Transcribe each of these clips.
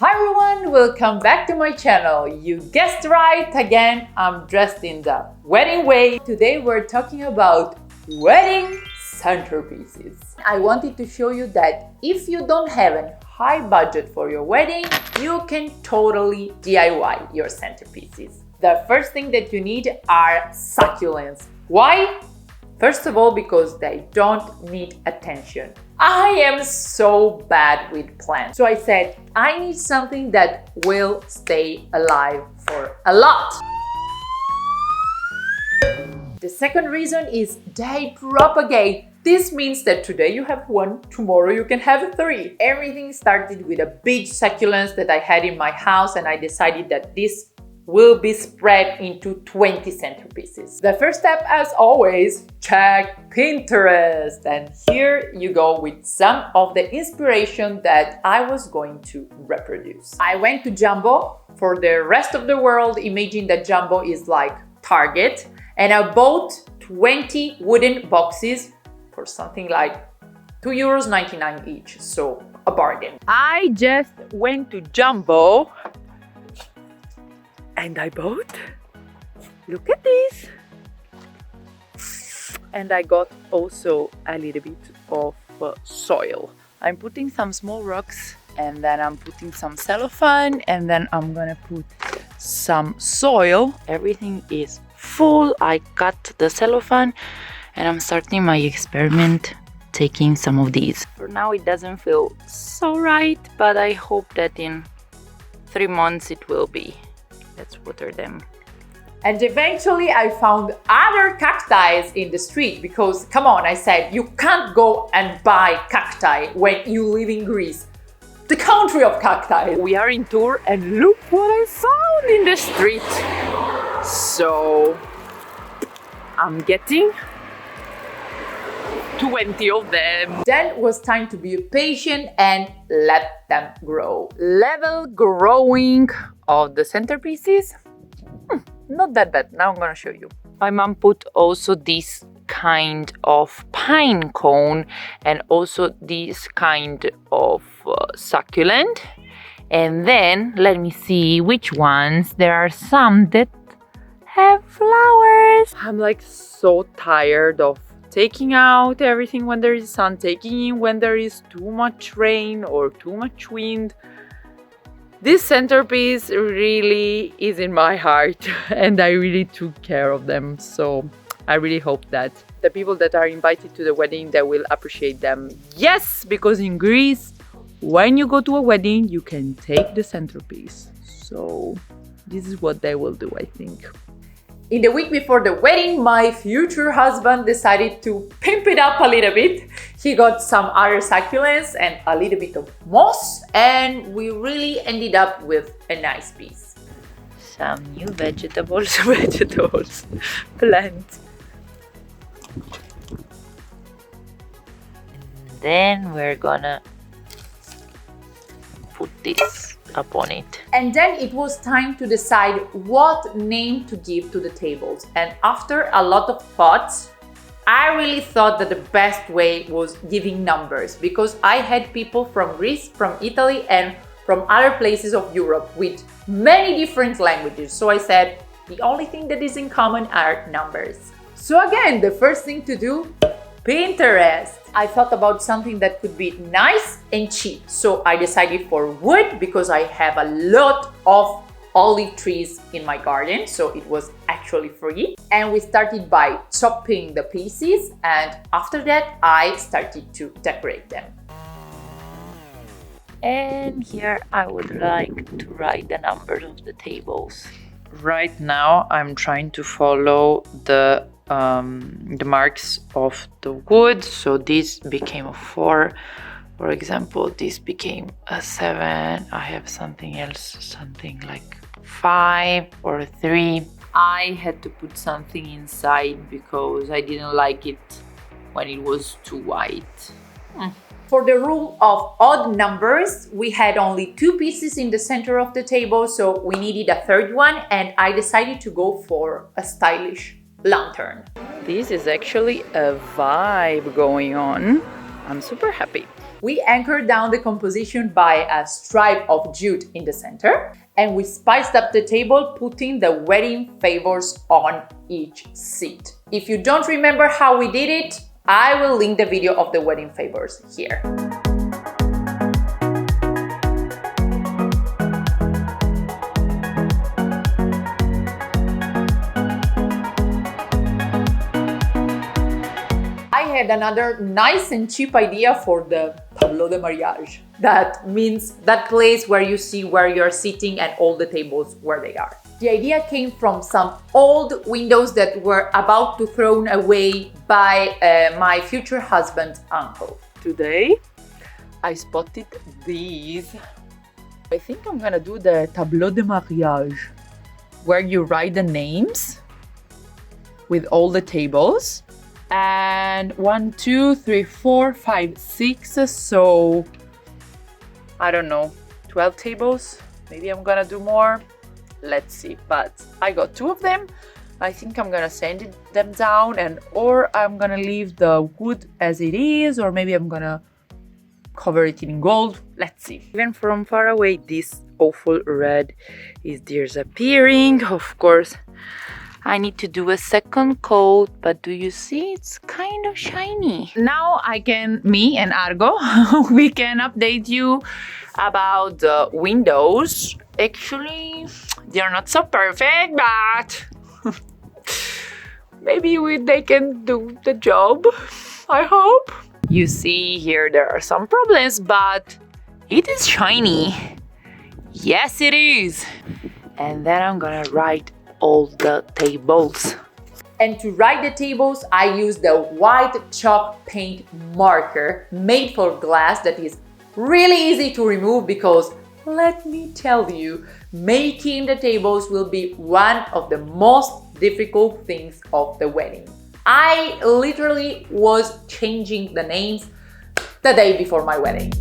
Hi everyone, welcome back to my channel. You guessed right, again, I'm dressed in the wedding way. Today we're talking about wedding centerpieces. I wanted to show you that if you don't have a high budget for your wedding, you can totally DIY your centerpieces. The first thing that you need are succulents. Why? First of all, because they don't need attention. I am so bad with plants. So I said, I need something that will stay alive for a lot. The second reason is they propagate. This means that today you have one, tomorrow you can have three. Everything started with a big succulents that I had in my house, and I decided that this will be spread into 20 centerpieces. The first step, as always, check Pinterest. And here you go with some of the inspiration that I was going to reproduce. I went to Jumbo. For the rest of the world, imagine that Jumbo is like Target. And I bought 20 wooden boxes for something like €2.99 each. So a bargain. I just went to Jumbo and I bought, look at this. And I got also a little bit of soil. I'm putting some small rocks, and then I'm putting some cellophane, and then I'm gonna put some soil. Everything is full. I cut the cellophane and I'm starting my experiment taking some of these. For now it doesn't feel so right, but I hope that in 3 months it will be. Let's water them. And eventually I found other cacti in the street because, come on, I said, you can't go and buy cacti when you live in Greece, the country of cacti. We are in tour and look what I found in the street. So I'm getting 20 of them. Then it was time to be patient and let them grow. Level growing of the centerpieces. Not that bad. Now I'm gonna show you. My mom put also this kind of pine cone and also this kind of succulent. And then let me see which ones. There are some that have flowers. I'm like so tired of taking out everything when there is sun, taking in when there is too much rain or too much wind. This centerpiece really is in my heart and I really took care of them. So I really hope that the people that are invited to the wedding, they will appreciate them. Yes, because in Greece, when you go to a wedding, you can take the centerpiece. So this is what they will do, I think. In the week before the wedding, my future husband decided to pimp it up a little bit. He got some other succulents and a little bit of moss, and we really ended up with a nice piece. Some new vegetables, plants. And then we're gonna put this upon it. And then it was time to decide what name to give to the tables. And after a lot of thoughts, I really thought that the best way was giving numbers, because I had people from Greece, from Italy, and from other places of Europe with many different languages. So I said, the only thing that is in common are numbers. So again, the first thing to do, Pinterest. I thought about something that could be nice and cheap. So I decided for wood because I have a lot of olive trees in my garden. So it was actually free. And we started by chopping the pieces. And after that, I started to decorate them. And here I would like to write the numbers of the tables. Right now, I'm trying to follow the marks of the wood. So this became a 4, for example. This became a 7. I have something else, something like 5 or 3. I had to put something inside because I didn't like it when it was too white. For the rule of odd numbers, we had only 2 pieces in the center of the table, so we needed a third one, and I decided to go for a stylish lantern. This is actually a vibe going on. I'm super happy. We anchored down the composition by a stripe of jute in the center, and we spiced up the table, putting the wedding favors on each seat. If you don't remember how we did it, I will link the video of the wedding favors here. I had another nice and cheap idea for the tableau de mariage. That means that place where you see where you're sitting and all the tables where they are. The idea came from some old windows that were about to thrown away by my future husband's uncle. Today, I spotted these. I think I'm gonna do the tableau de mariage, where you write the names with all the tables. And 1, 2, 3, 4, 5, 6, so I don't know, 12 tables. Maybe I'm gonna do more. Let's see, but I got 2 of them. I think I'm gonna sand them down, and or I'm gonna leave the wood as it is, or maybe I'm gonna cover it in gold. Let's see. Even from far away, this awful red is disappearing. Of course, I need to do a second coat, but do you see? It's kind of shiny. Now me and Argo, we can update you about the windows. Actually, they're not so perfect, but maybe they can do the job, I hope. You see here there are some problems, but it is shiny. Yes, it is. And then I'm gonna write all the tables. And to write the tables, I use the white chalk paint marker made for glass that is really easy to remove, because let me tell you, making the tables will be one of the most difficult things of the wedding. I literally was changing the names the day before my wedding.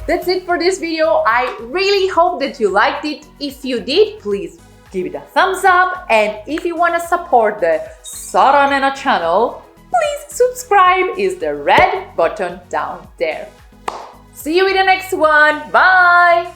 That's it for this video. I really hope that you liked it. If you did, please give it a thumbs up. And if you want to support the Sara Nena channel, please subscribe. Is the red button down there. See you in the next one. Bye!